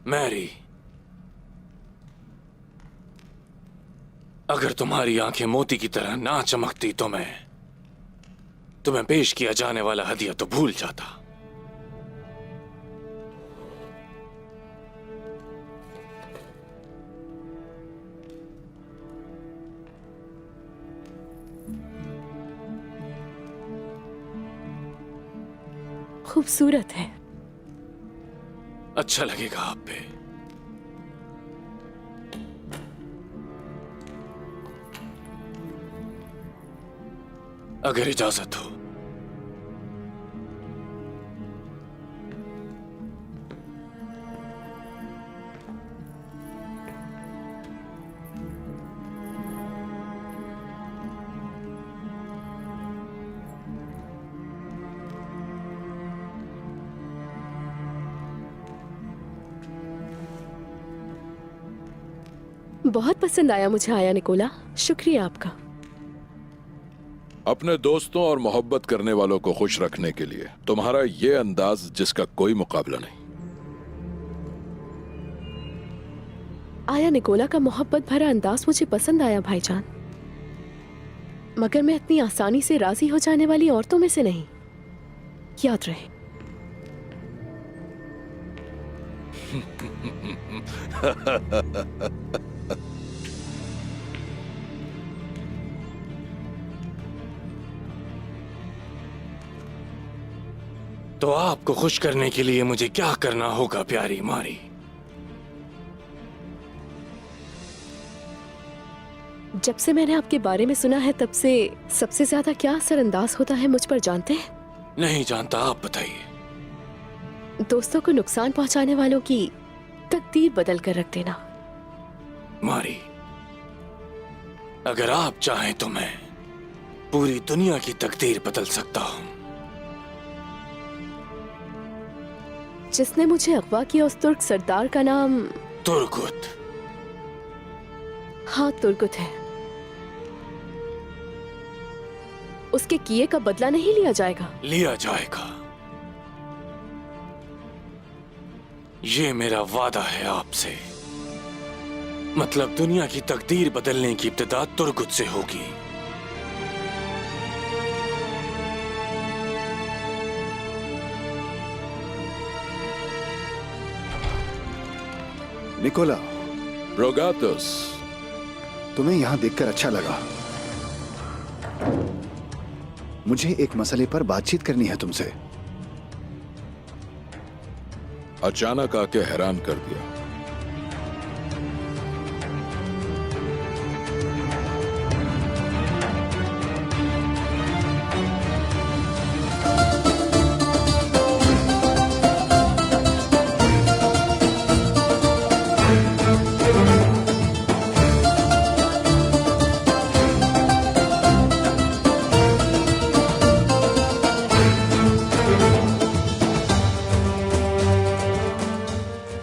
Mary, अगर तुम्हारी आंखें मोती की तरह ना चमकती तो मैं तुम्हें पेश किया जाने वाला हदिया तो भूल जाता। खूबसूरत है। अच्छा लगेगा आप पे। अगर इजाजत हो। बहुत पसंद आया मुझे आया निकोला, शुक्रिया आपका। अपने दोस्तों और मोहब्बत करने वालों को खुश रखने के लिए तुम्हारा ये अंदाज जिसका कोई मुकाबला नहीं। आया निकोला का मोहब्बत भरा अंदाज मुझे पसंद आया भाईजान, मगर मैं इतनी आसानी से राजी हो जाने वाली औरतों में से नहीं, याद रहे। तो आपको खुश करने के लिए मुझे क्या करना होगा प्यारी मारी? जब से मैंने आपके बारे में सुना है तब से सबसे ज्यादा क्या असरअंदाज होता है मुझ पर जानते हैं? नहीं जानता, आप बताइए। दोस्तों को नुकसान पहुंचाने वालों की तकदीर बदल कर रख देना। मारी, अगर आप चाहें तो मैं पूरी दुनिया की तकदीर बदल सकता हूं। जिसने मुझे अगवा किया उस तुर्क सरदार का नाम तुर्गुत। हाँ, तुर्गुत है। उसके किए का बदला नहीं लिया जाएगा? लिया जाएगा, ये मेरा वादा है आपसे। मतलब दुनिया की तकदीर बदलने की इब्तिदा तुर्गुत से होगी। निकोला, रोगातुस, तुम्हें यहां देखकर अच्छा लगा। मुझे एक मसले पर बातचीत करनी है तुमसे। अचानक आके हैरान कर दिया।